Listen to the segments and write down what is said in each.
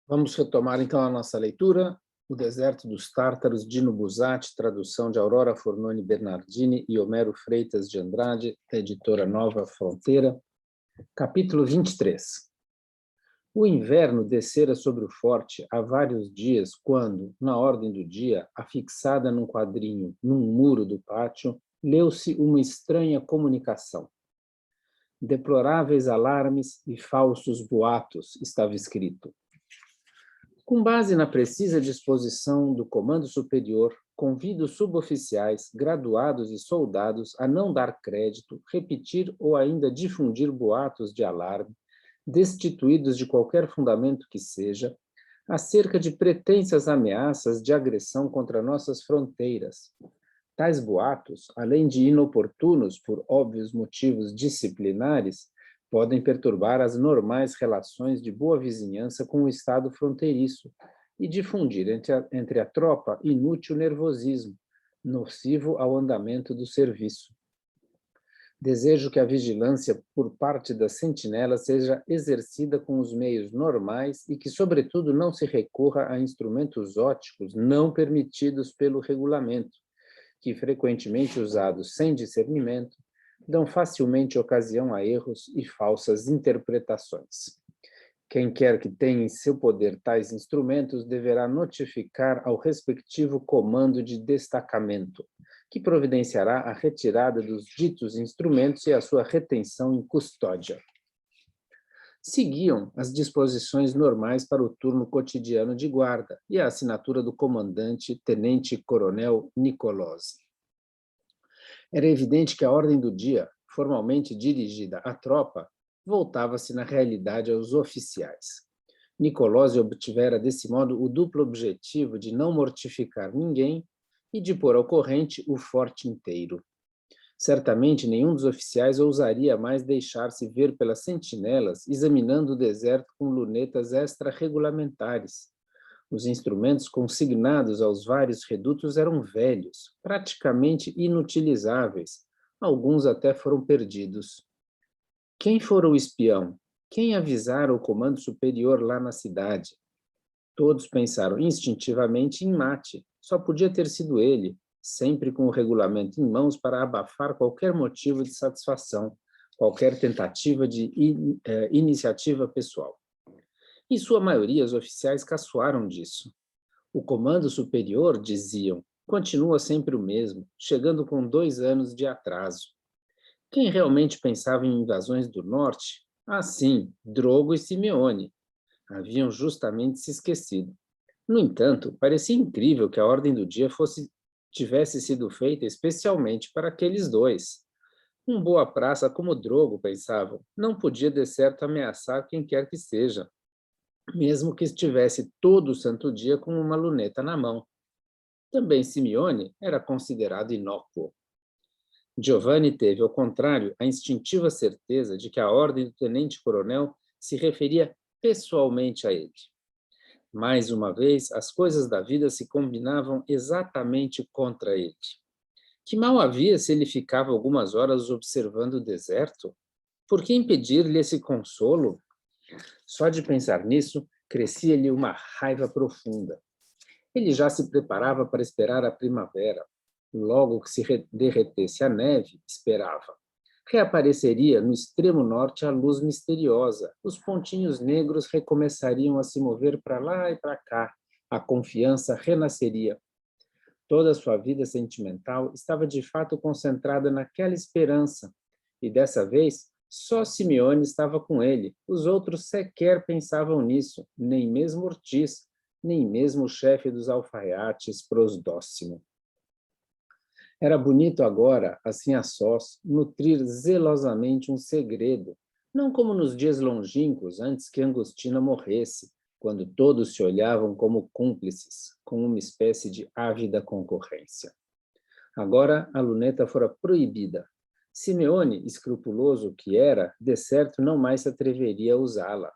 Vamos retomar então a nossa leitura, O Deserto dos Tártaros, Dino Buzzati, tradução de Aurora Fornoni Bernardini e Homero Freitas de Andrade, editora Nova Fronteira, capítulo 23. O inverno descera sobre o forte há vários dias quando, na ordem do dia, afixada num quadrinho, num muro do pátio, leu-se uma estranha comunicação. Deploráveis alarmes e falsos boatos, estava escrito. Com base na precisa disposição do Comando Superior, convido suboficiais, graduados e soldados a não dar crédito, repetir ou ainda difundir boatos de alarme, destituídos de qualquer fundamento que seja, acerca de pretensas ameaças de agressão contra nossas fronteiras. Tais boatos, além de inoportunos por óbvios motivos disciplinares, podem perturbar as normais relações de boa vizinhança com o Estado fronteiriço e difundir entre a tropa inútil nervosismo, nocivo ao andamento do serviço. Desejo que a vigilância por parte das sentinelas seja exercida com os meios normais e que, sobretudo, não se recorra a instrumentos óticos não permitidos pelo regulamento, que, frequentemente usados sem discernimento, dão facilmente ocasião a erros e falsas interpretações. Quem quer que tenha em seu poder tais instrumentos deverá notificar ao respectivo comando de destacamento, que providenciará a retirada dos ditos instrumentos e a sua retenção em custódia. Seguiam as disposições normais para o turno cotidiano de guarda e a assinatura do comandante, tenente-coronel Nicolosi. Era evidente que a ordem do dia, formalmente dirigida à tropa, voltava-se na realidade aos oficiais. Nicolosi obtivera desse modo o duplo objetivo de não mortificar ninguém e de pôr ao corrente o forte inteiro. Certamente nenhum dos oficiais ousaria mais deixar-se ver pelas sentinelas examinando o deserto com lunetas extra-regulamentares. Os instrumentos consignados aos vários redutos eram velhos, praticamente inutilizáveis. Alguns até foram perdidos. Quem fora o espião? Quem avisara o comando superior lá na cidade? Todos pensaram instintivamente em Mate. Só podia ter sido ele, sempre com o regulamento em mãos para abafar qualquer motivo de satisfação, qualquer tentativa de iniciativa pessoal. Em sua maioria, os oficiais caçoaram disso. O comando superior, diziam, continua sempre o mesmo, chegando com 2 anos de atraso. Quem realmente pensava em invasões do norte? Ah, sim, Drogo e Simeone. Haviam justamente se esquecido. No entanto, parecia incrível que a ordem do dia tivesse sido feita especialmente para aqueles dois. Um boa praça como Drogo, pensavam, não podia de certo ameaçar quem quer que seja, mesmo que estivesse todo o santo dia com uma luneta na mão. Também Simeone era considerado inócuo. Giovanni teve, ao contrário, a instintiva certeza de que a ordem do tenente-coronel se referia pessoalmente a ele. Mais uma vez, as coisas da vida se combinavam exatamente contra ele. Que mal havia se ele ficava algumas horas observando o deserto? Por que impedir-lhe esse consolo? Só de pensar nisso, crescia-lhe uma raiva profunda. Ele já se preparava para esperar a primavera. Logo que se derretesse a neve, esperava. Reapareceria no extremo norte a luz misteriosa. Os pontinhos negros recomeçariam a se mover para lá e para cá. A confiança renasceria. Toda a sua vida sentimental estava de fato concentrada naquela esperança. E dessa vez, só Simeone estava com ele. Os outros sequer pensavam nisso, nem mesmo Ortiz, nem mesmo o chefe dos alfaiates, Prosdóximo. Era bonito agora, assim a sós, nutrir zelosamente um segredo, não como nos dias longínquos, antes que Angostina morresse, quando todos se olhavam como cúmplices, com uma espécie de ávida concorrência. Agora a luneta fora proibida. Simeone, escrupuloso que era, de certo não mais se atreveria a usá-la.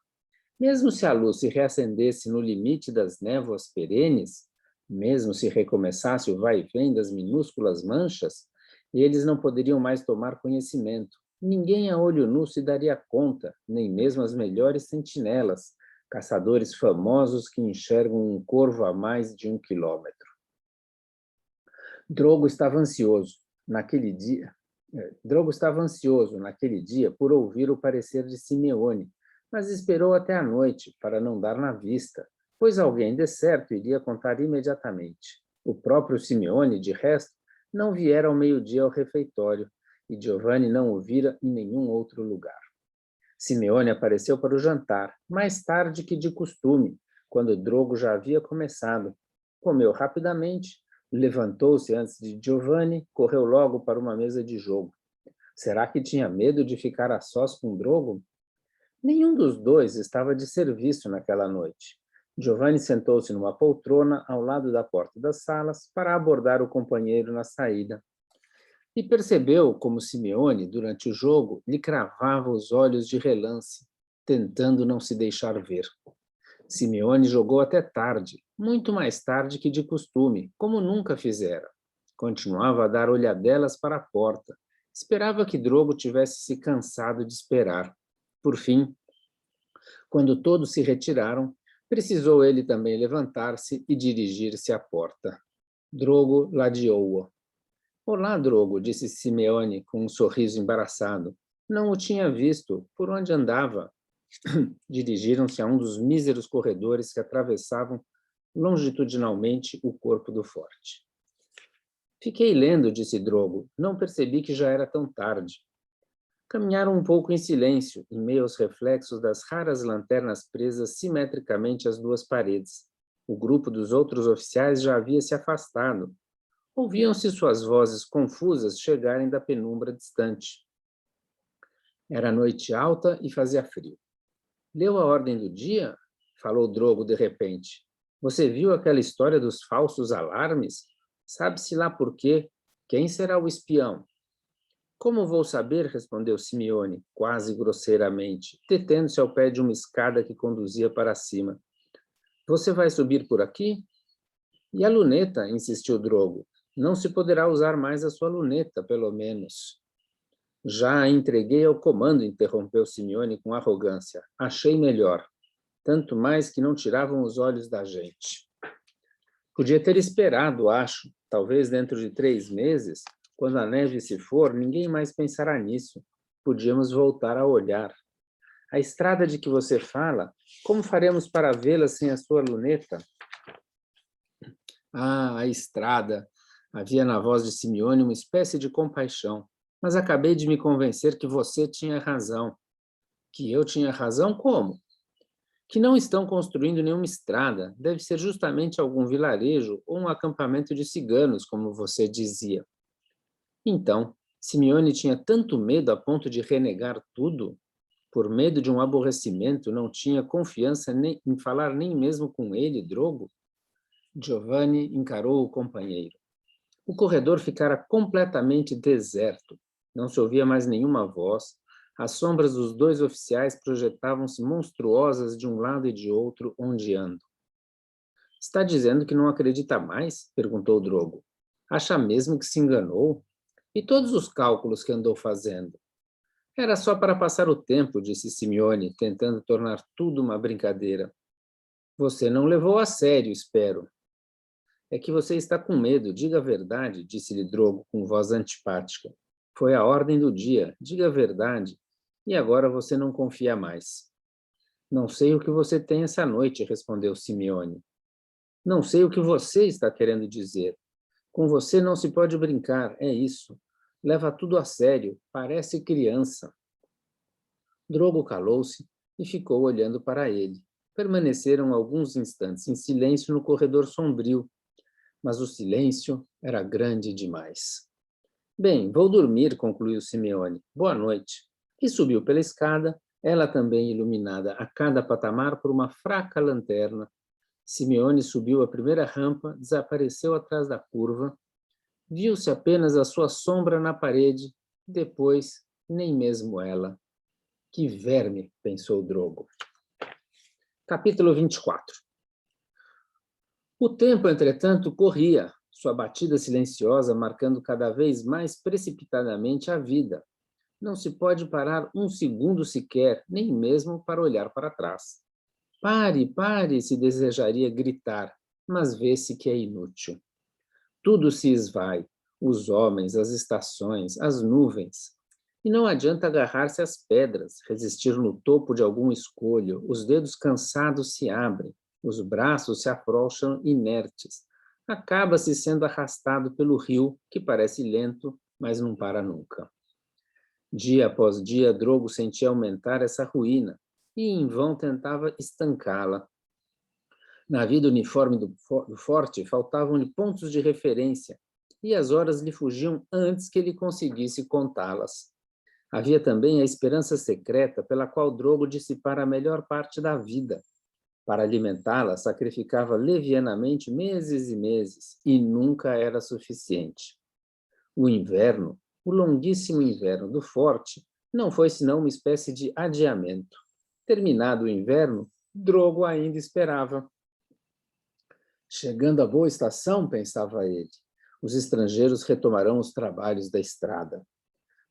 Mesmo se a luz se reacendesse no limite das névoas perenes, mesmo se recomeçasse o vai-vem das minúsculas manchas, eles não poderiam mais tomar conhecimento. Ninguém a olho nu se daria conta, nem mesmo as melhores sentinelas, caçadores famosos que enxergam um corvo a mais de 1 quilômetro. Drogo estava ansioso naquele dia por ouvir o parecer de Simeone, mas esperou até a noite para não dar na vista, pois alguém de certo iria contar imediatamente. O próprio Simeone, de resto, não viera ao meio-dia ao refeitório, e Giovanni não o vira em nenhum outro lugar. Simeone apareceu para o jantar, mais tarde que de costume, quando Drogo já havia começado. Comeu rapidamente, levantou-se antes de Giovanni, correu logo para uma mesa de jogo. Será que tinha medo de ficar a sós com Drogo? Nenhum dos dois estava de serviço naquela noite. Giovanni sentou-se numa poltrona ao lado da porta das salas para abordar o companheiro na saída. E percebeu como Simeone, durante o jogo, lhe cravava os olhos de relance, tentando não se deixar ver. Simeone jogou até tarde, muito mais tarde que de costume, como nunca fizera. Continuava a dar olhadelas para a porta. Esperava que Drogo tivesse se cansado de esperar. Por fim, quando todos se retiraram, precisou ele também levantar-se e dirigir-se à porta. Drogo ladeou-o. Olá, Drogo, disse Simeone com um sorriso embaraçado. Não o tinha visto. Por onde andava? Dirigiram-se a um dos míseros corredores que atravessavam longitudinalmente o corpo do forte. Fiquei lendo, disse Drogo. Não percebi que já era tão tarde. Caminharam um pouco em silêncio, em meio aos reflexos das raras lanternas presas simetricamente às duas paredes. O grupo dos outros oficiais já havia se afastado. Ouviam-se suas vozes confusas chegarem da penumbra distante. Era noite alta e fazia frio. Leu a ordem do dia? Falou Drogo de repente. Você viu aquela história dos falsos alarmes? Sabe-se lá por quê? Quem será o espião? Como vou saber? Respondeu Simeone, quase grosseiramente, detendo-se ao pé de uma escada que conduzia para cima. Você vai subir por aqui? E a luneta? Insistiu Drogo. Não se poderá usar mais a sua luneta, pelo menos. Já a entreguei ao comando, interrompeu Simeone com arrogância. Achei melhor. Tanto mais que não tiravam os olhos da gente. Podia ter esperado, acho. Talvez dentro de 3 meses, quando a neve se for, ninguém mais pensará nisso. Podíamos voltar a olhar. A estrada de que você fala, como faremos para vê-la sem a sua luneta? Ah, a estrada! Havia na voz de Simeone uma espécie de compaixão. Mas acabei de me convencer que você tinha razão. Que eu tinha razão? Como? Que não estão construindo nenhuma estrada. Deve ser justamente algum vilarejo ou um acampamento de ciganos, como você dizia. Então, Simeone tinha tanto medo a ponto de renegar tudo? Por medo de um aborrecimento, não tinha confiança nem, em falar nem mesmo com ele, Drogo? Giovanni encarou o companheiro. O corredor ficara completamente deserto. Não se ouvia mais nenhuma voz. As sombras dos 2 oficiais projetavam-se monstruosas de um lado e de outro, ondeando. Está dizendo que não acredita mais? Perguntou Drogo. Acha mesmo que se enganou? E todos os cálculos que andou fazendo? Era só para passar o tempo, disse Simeone, tentando tornar tudo uma brincadeira. Você não levou a sério, espero. É que você está com medo, diga a verdade, disse-lhe Drogo com voz antipática. Foi a ordem do dia, diga a verdade. E agora você não confia mais. Não sei o que você tem essa noite, respondeu Simeone. Não sei o que você está querendo dizer. Com você não se pode brincar, é isso. Leva tudo a sério, parece criança. Drogo calou-se e ficou olhando para ele. Permaneceram alguns instantes em silêncio no corredor sombrio, mas o silêncio era grande demais. Bem, vou dormir, concluiu Simeone. Boa noite. E subiu pela escada, ela também iluminada a cada patamar por uma fraca lanterna. Simeone subiu a primeira rampa, desapareceu atrás da curva, viu-se apenas a sua sombra na parede, depois nem mesmo ela. Que verme, pensou Drogo. Capítulo 24. O tempo, entretanto, corria, sua batida silenciosa marcando cada vez mais precipitadamente a vida. Não se pode parar um segundo sequer, nem mesmo para olhar para trás. Pare, pare, se desejaria gritar, mas vê-se que é inútil. Tudo se esvai, os homens, as estações, as nuvens. E não adianta agarrar-se às pedras, resistir no topo de algum escolho, os dedos cansados se abrem, os braços se afrouxam inertes. Acaba-se sendo arrastado pelo rio, que parece lento, mas não para nunca. Dia após dia, Drogo sentia aumentar essa ruína, e em vão tentava estancá-la. Na vida uniforme do forte, faltavam-lhe pontos de referência, e as horas lhe fugiam antes que ele conseguisse contá-las. Havia também a esperança secreta pela qual Drogo dissipara a melhor parte da vida. Para alimentá-la, sacrificava levianamente meses e meses, e nunca era suficiente. O inverno, o longuíssimo inverno do forte, não foi senão uma espécie de adiamento. Terminado o inverno, Drogo ainda esperava. Chegando à boa estação, pensava ele, os estrangeiros retomarão os trabalhos da estrada.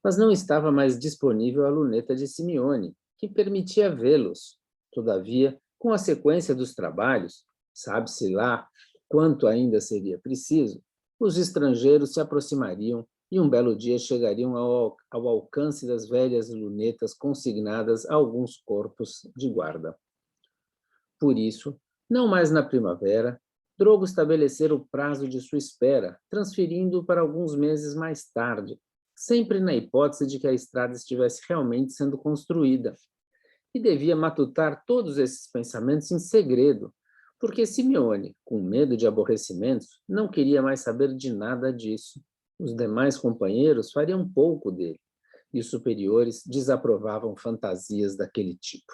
Mas não estava mais disponível a luneta de Simeone, que permitia vê-los. Todavia, com a sequência dos trabalhos, sabe-se lá quanto ainda seria preciso, os estrangeiros se aproximariam e um belo dia chegariam ao alcance das velhas lunetas consignadas a alguns corpos de guarda. Por isso, não mais na primavera, Drogo estabelecera o prazo de sua espera, transferindo-o para alguns meses mais tarde, sempre na hipótese de que a estrada estivesse realmente sendo construída. E devia matutar todos esses pensamentos em segredo, porque Simeone, com medo de aborrecimentos, não queria mais saber de nada disso. Os demais companheiros fariam pouco dele, e os superiores desaprovavam fantasias daquele tipo.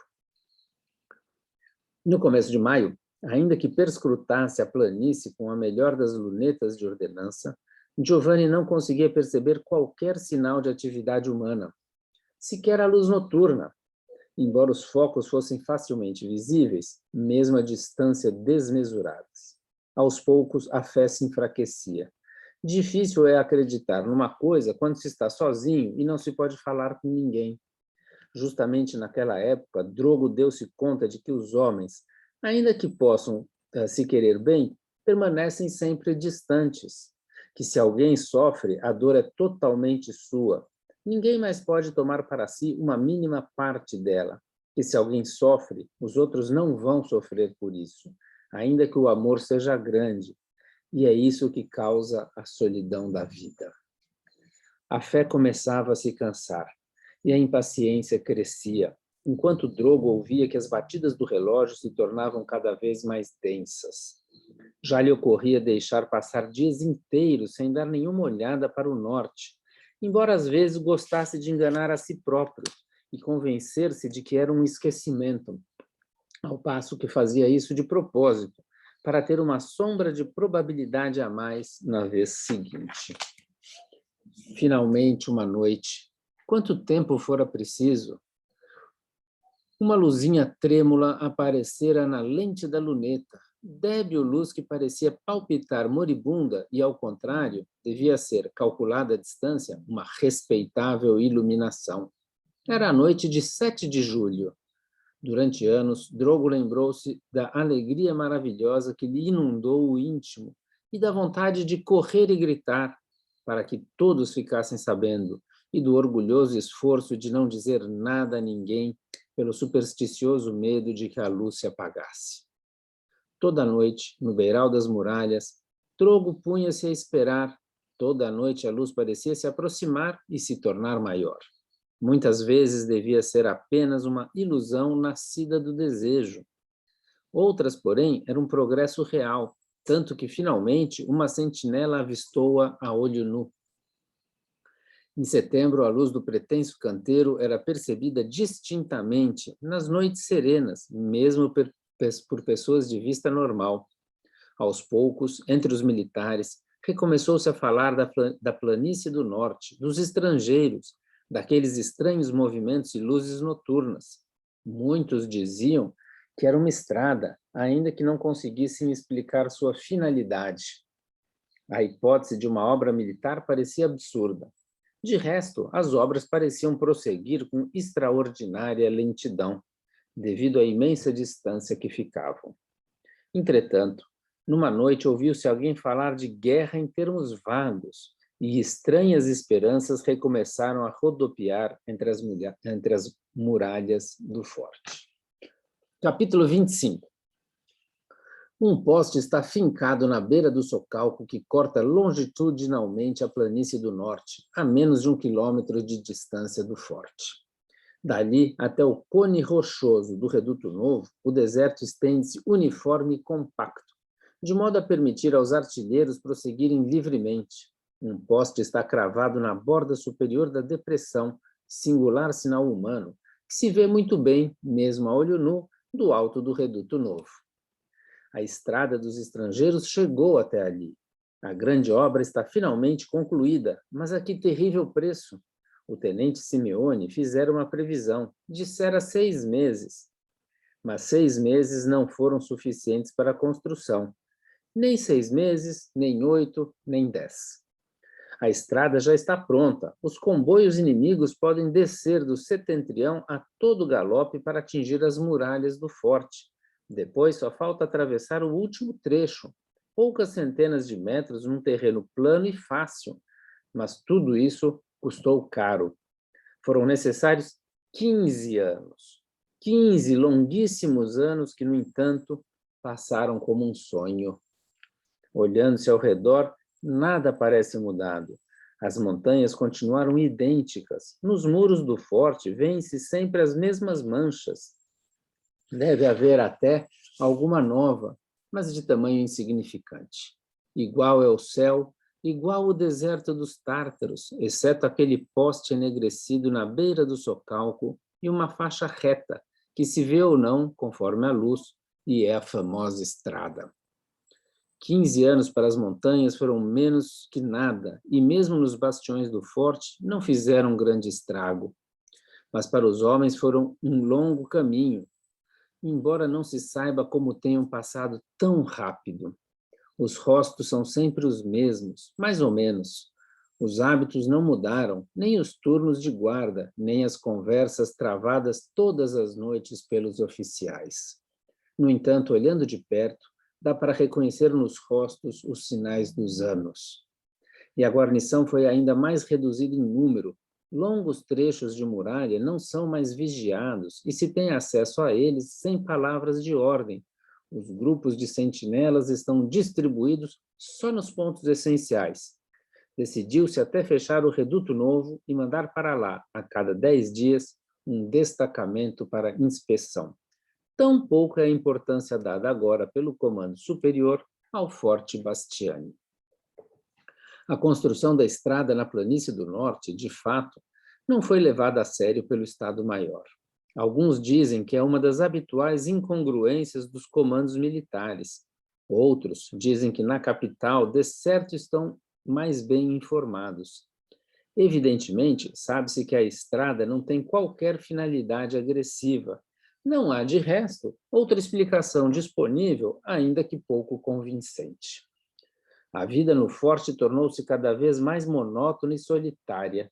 No começo de maio, ainda que perscrutasse a planície com a melhor das lunetas de ordenança, Giovanni não conseguia perceber qualquer sinal de atividade humana, sequer a luz noturna, embora os focos fossem facilmente visíveis, mesmo a distância desmesuradas. Aos poucos, a fé se enfraquecia. Difícil é acreditar numa coisa quando se está sozinho e não se pode falar com ninguém. Justamente naquela época, Drogo deu-se conta de que os homens, ainda que possam se querer bem, permanecem sempre distantes, que se alguém sofre, a dor é totalmente sua. Ninguém mais pode tomar para si uma mínima parte dela, que se alguém sofre, os outros não vão sofrer por isso, ainda que o amor seja grande, e é isso que causa a solidão da vida. A fé começava a se cansar, e a impaciência crescia, enquanto Drogo ouvia que as batidas do relógio se tornavam cada vez mais densas. Já lhe ocorria deixar passar dias inteiros sem dar nenhuma olhada para o norte, embora às vezes gostasse de enganar a si próprio e convencer-se de que era um esquecimento, ao passo que fazia isso de propósito, para ter uma sombra de probabilidade a mais na vez seguinte. Finalmente, uma noite, quanto tempo fora preciso, uma luzinha trêmula aparecera na lente da luneta, débil luz que parecia palpitar moribunda e, ao contrário, devia ser, calculada a distância, uma respeitável iluminação. Era a noite de 7 de julho. Durante anos, Drogo lembrou-se da alegria maravilhosa que lhe inundou o íntimo e da vontade de correr e gritar, para que todos ficassem sabendo, e do orgulhoso esforço de não dizer nada a ninguém pelo supersticioso medo de que a luz se apagasse. Toda noite, no beiral das muralhas, Drogo punha-se a esperar. Toda noite a luz parecia se aproximar e se tornar maior. Muitas vezes devia ser apenas uma ilusão nascida do desejo. Outras, porém, eram um progresso real, tanto que, finalmente, uma sentinela avistou-a a olho nu. Em setembro, a luz do pretenso canteiro era percebida distintamente nas noites serenas, mesmo por pessoas de vista normal. Aos poucos, entre os militares, recomeçou-se a falar da planície do norte, dos estrangeiros, daqueles estranhos movimentos e luzes noturnas. Muitos diziam que era uma estrada, ainda que não conseguissem explicar sua finalidade. A hipótese de uma obra militar parecia absurda. De resto, as obras pareciam prosseguir com extraordinária lentidão. devido à imensa distância que ficavam. Entretanto, numa noite ouviu-se alguém falar de guerra em termos vagos, e estranhas esperanças recomeçaram a rodopiar entre as muralhas do forte. Capítulo 25. Um poste está fincado na beira do socalco que corta longitudinalmente a planície do norte, a menos de 1 quilômetro de distância do forte. Dali até o cone rochoso do Reduto Novo, o deserto estende-se uniforme e compacto, de modo a permitir aos artilheiros prosseguirem livremente. Um poste está cravado na borda superior da depressão, singular sinal humano, que se vê muito bem, mesmo a olho nu, do alto do Reduto Novo. A estrada dos estrangeiros chegou até ali. A grande obra está finalmente concluída, mas a que terrível preço! O tenente Simeone fizera uma previsão, dissera 6 meses. Mas 6 meses não foram suficientes para a construção. Nem 6 meses, nem 8, nem 10. A estrada já está pronta. Os comboios inimigos podem descer do setentrião a todo galope para atingir as muralhas do forte. Depois só falta atravessar o último trecho, poucas centenas de metros num terreno plano e fácil. Mas tudo isso custou caro. Foram necessários 15 anos. 15 longuíssimos anos que, no entanto, passaram como um sonho. Olhando-se ao redor, nada parece mudado. As montanhas continuaram idênticas. Nos muros do forte vêem-se sempre as mesmas manchas. Deve haver até alguma nova, mas de tamanho insignificante. Igual é o céu, igual o deserto dos Tártaros, exceto aquele poste enegrecido na beira do socalco e uma faixa reta, que se vê ou não, conforme a luz, e é a famosa estrada. 15 anos para as montanhas foram menos que nada, e mesmo nos bastiões do forte não fizeram grande estrago. Mas para os homens foram um longo caminho, embora não se saiba como tenham passado tão rápido. Os rostos são sempre os mesmos, mais ou menos. Os hábitos não mudaram, nem os turnos de guarda, nem as conversas travadas todas as noites pelos oficiais. No entanto, olhando de perto, dá para reconhecer nos rostos os sinais dos anos. E a guarnição foi ainda mais reduzida em número. Longos trechos de muralha não são mais vigiados e se tem acesso a eles sem palavras de ordem. Os grupos de sentinelas estão distribuídos só nos pontos essenciais. Decidiu-se até fechar o Reduto Novo e mandar para lá, a cada 10 dias, um destacamento para inspeção. Tão pouco é a importância dada agora pelo comando superior ao Forte Bastiani. A construção da estrada na planície do norte, de fato, não foi levada a sério pelo Estado-Maior. Alguns dizem que é uma das habituais incongruências dos comandos militares. Outros dizem que na capital, de certo, estão mais bem informados. Evidentemente, sabe-se que a estrada não tem qualquer finalidade agressiva. Não há, de resto, outra explicação disponível, ainda que pouco convincente. A vida no forte tornou-se cada vez mais monótona e solitária.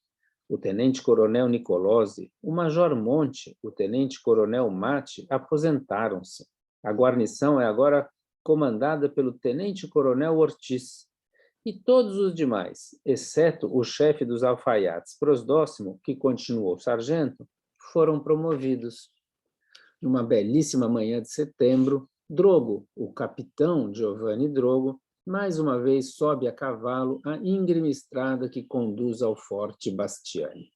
O tenente-coronel Nicolosi, o major Monte, o tenente-coronel Mate aposentaram-se. A guarnição é agora comandada pelo tenente-coronel Ortiz. E todos os demais, exceto o chefe dos alfaiates, Prosdóximo, que continuou sargento, foram promovidos. Numa belíssima manhã de setembro, Drogo, o capitão Giovanni Drogo, mais uma vez sobe a cavalo a íngreme estrada que conduz ao Forte Bastiani.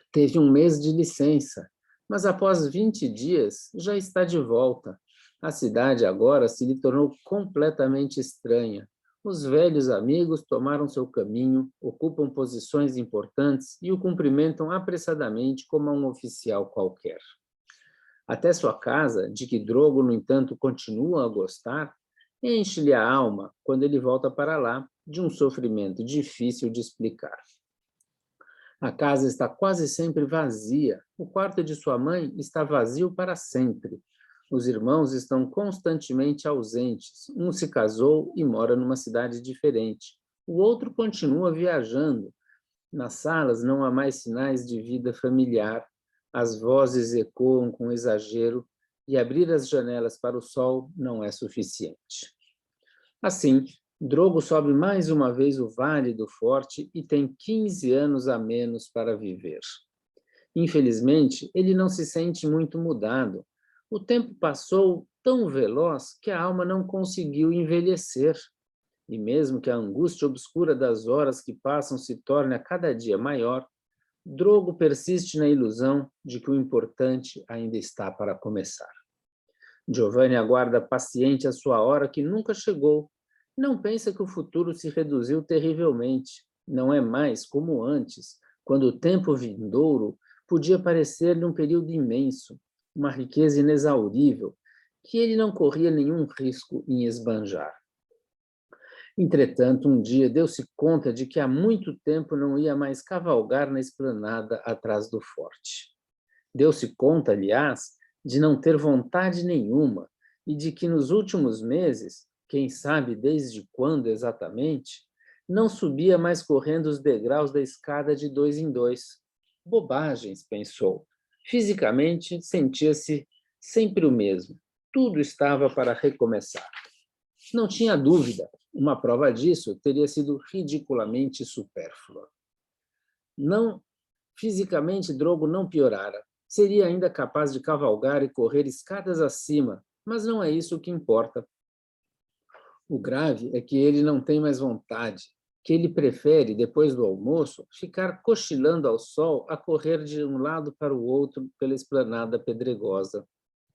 Teve um mês de licença, mas após 20 dias já está de volta. A cidade agora se lhe tornou completamente estranha. Os velhos amigos tomaram seu caminho, ocupam posições importantes e o cumprimentam apressadamente como a um oficial qualquer. Até sua casa, de que Drogo, no entanto, continua a gostar, enche-lhe a alma, quando ele volta para lá, de um sofrimento difícil de explicar. A casa está quase sempre vazia. O quarto de sua mãe está vazio para sempre. Os irmãos estão constantemente ausentes. Um se casou e mora numa cidade diferente. O outro continua viajando. Nas salas não há mais sinais de vida familiar. As vozes ecoam com exagero e abrir as janelas para o sol não é suficiente. Assim, Drogo sobe mais uma vez o vale do forte e tem 15 anos a menos para viver. Infelizmente, ele não se sente muito mudado. O tempo passou tão veloz que a alma não conseguiu envelhecer. E mesmo que a angústia obscura das horas que passam se torne a cada dia maior, Drogo persiste na ilusão de que o importante ainda está para começar. Giovanni aguarda paciente a sua hora que nunca chegou. Não pensa que o futuro se reduziu terrivelmente. Não é mais como antes, quando o tempo vindouro podia parecer-lhe um período imenso, uma riqueza inexaurível, que ele não corria nenhum risco em esbanjar. Entretanto, um dia deu-se conta de que há muito tempo não ia mais cavalgar na esplanada atrás do forte. Deu-se conta, aliás, de não ter vontade nenhuma e de que nos últimos meses, quem sabe desde quando exatamente, não subia mais correndo os degraus da escada de 2 em 2. Bobagens, pensou. Fisicamente, sentia-se sempre o mesmo. Tudo estava para recomeçar. Não tinha dúvida. Uma prova disso teria sido ridiculamente supérflua. Não, fisicamente, Drogo não piorara. Seria ainda capaz de cavalgar e correr escadas acima, mas não é isso que importa. O grave é que ele não tem mais vontade, que ele prefere, depois do almoço, ficar cochilando ao sol a correr de um lado para o outro pela esplanada pedregosa.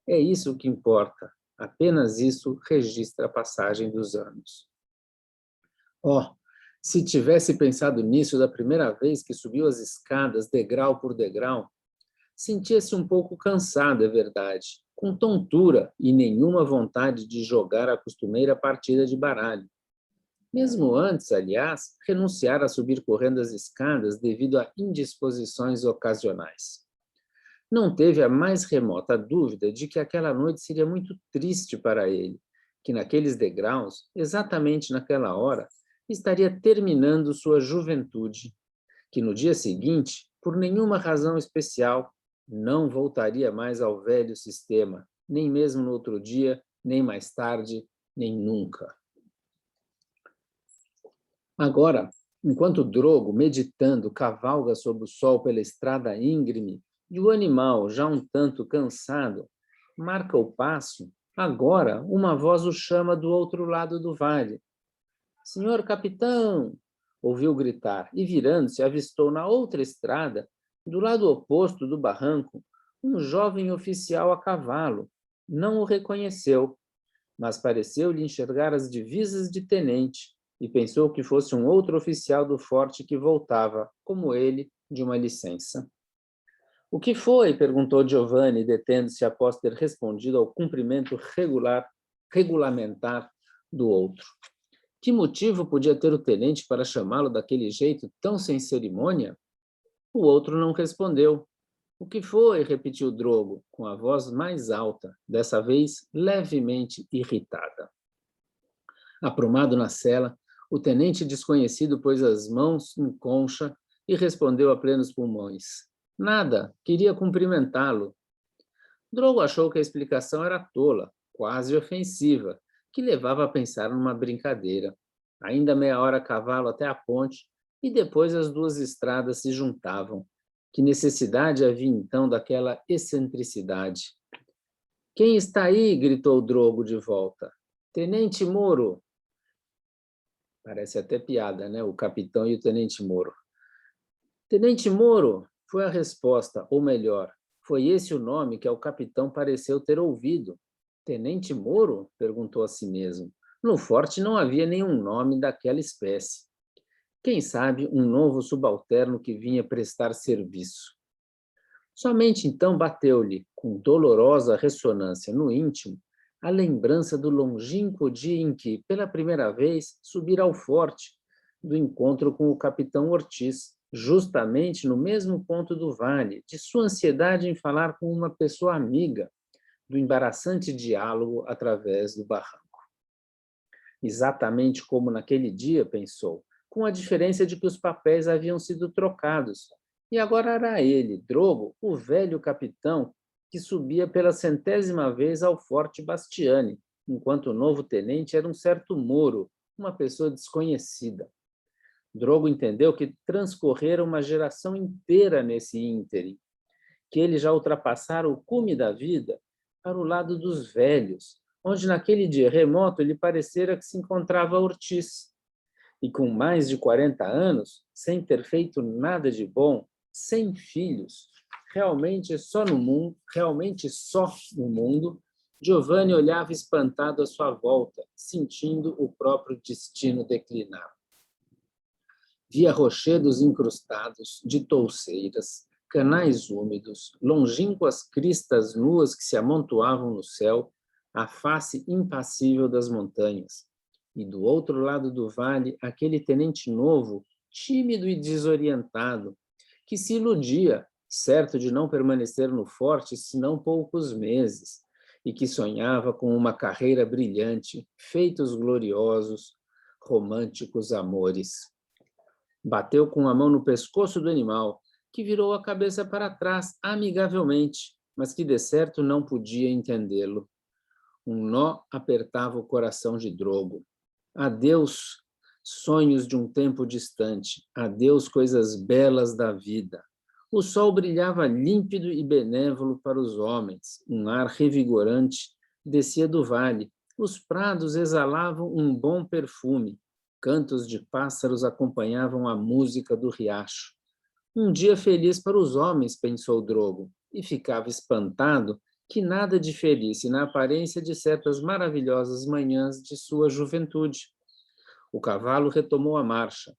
É isso que importa. Apenas isso registra a passagem dos anos. Oh, se tivesse pensado nisso da primeira vez que subiu as escadas, degrau por degrau, sentia-se um pouco cansado, é verdade, com tontura e nenhuma vontade de jogar a costumeira partida de baralho. Mesmo antes, aliás, renunciara a subir correndo as escadas devido a indisposições ocasionais. Não teve a mais remota dúvida de que aquela noite seria muito triste para ele, que naqueles degraus, exatamente naquela hora, estaria terminando sua juventude, que no dia seguinte, por nenhuma razão especial, não voltaria mais ao velho sistema, nem mesmo no outro dia, nem mais tarde, nem nunca. Agora, enquanto Drogo, meditando, cavalga sob o sol pela estrada íngreme, e o animal, já um tanto cansado, marca o passo, agora uma voz o chama do outro lado do vale. Senhor capitão! Ouviu gritar e, virando-se, avistou na outra estrada, do lado oposto do barranco, um jovem oficial a cavalo. Não o reconheceu, mas pareceu-lhe enxergar as divisas de tenente e pensou que fosse um outro oficial do forte que voltava, como ele, de uma licença. O que foi? Perguntou Giovanni, detendo-se após ter respondido ao cumprimento regulamentar do outro. Que motivo podia ter o tenente para chamá-lo daquele jeito tão sem cerimônia? O outro não respondeu. O que foi? Repetiu Drogo, com a voz mais alta, dessa vez levemente irritada. Aprumado na cela, o tenente desconhecido pôs as mãos em concha e respondeu a plenos pulmões. Nada, queria cumprimentá-lo. Drogo achou que a explicação era tola, quase ofensiva, que levava a pensar numa brincadeira. Ainda meia hora a cavalo até a ponte, e depois as duas estradas se juntavam. Que necessidade havia então daquela excentricidade? Quem está aí? Gritou Drogo de volta. Tenente Moro. Parece até piada, né? O capitão e o tenente Moro. Tenente Moro, foi a resposta, ou melhor, foi esse o nome que ao capitão pareceu ter ouvido. Tenente Moro? Perguntou a si mesmo. No forte não havia nenhum nome daquela espécie. Quem sabe um novo subalterno que vinha prestar serviço. Somente então bateu-lhe, com dolorosa ressonância no íntimo, a lembrança do longínquo dia em que, pela primeira vez, subira ao forte, do encontro com o capitão Ortiz, justamente no mesmo ponto do vale, de sua ansiedade em falar com uma pessoa amiga, do embaraçante diálogo através do barranco. Exatamente como naquele dia, pensou, com a diferença de que os papéis haviam sido trocados, E agora era ele, Drogo, o velho capitão, que subia pela 100ª vez ao Forte Bastiani, enquanto o novo tenente era um certo Moro, uma pessoa desconhecida. Drogo entendeu que transcorrera uma geração inteira nesse ínterim, que ele já ultrapassara o cume da vida para o lado dos velhos, onde naquele dia remoto lhe parecera que se encontrava Ortiz. E com mais de 40 anos, sem ter feito nada de bom, sem filhos, realmente só no mundo, Giovanni olhava espantado à sua volta, sentindo o próprio destino declinar. Via rochedos incrustados de touceiras, canais úmidos, longínquas cristas nuas que se amontoavam no céu, a face impassível das montanhas. E do outro lado do vale, aquele tenente novo, tímido e desorientado, que se iludia, certo de não permanecer no forte senão poucos meses, e que sonhava com uma carreira brilhante, feitos gloriosos, românticos amores. Bateu com a mão no pescoço do animal, que virou a cabeça para trás amigavelmente, mas que de certo não podia entendê-lo. Um nó apertava o coração de Drogo. Adeus, sonhos de um tempo distante. Adeus, coisas belas da vida. O sol brilhava límpido e benévolo para os homens. Um ar revigorante descia do vale. Os prados exalavam um bom perfume. Cantos de pássaros acompanhavam a música do riacho. Um dia feliz para os homens, pensou Drogo, e ficava espantado que nada diferisse na aparência de certas maravilhosas manhãs de sua juventude. O cavalo retomou a marcha.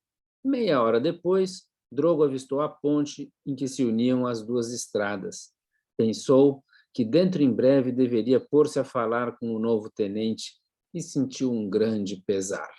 Meia hora depois, Drogo avistou a ponte em que se uniam as duas estradas. Pensou que dentro em breve deveria pôr-se a falar com o novo tenente e sentiu um grande pesar.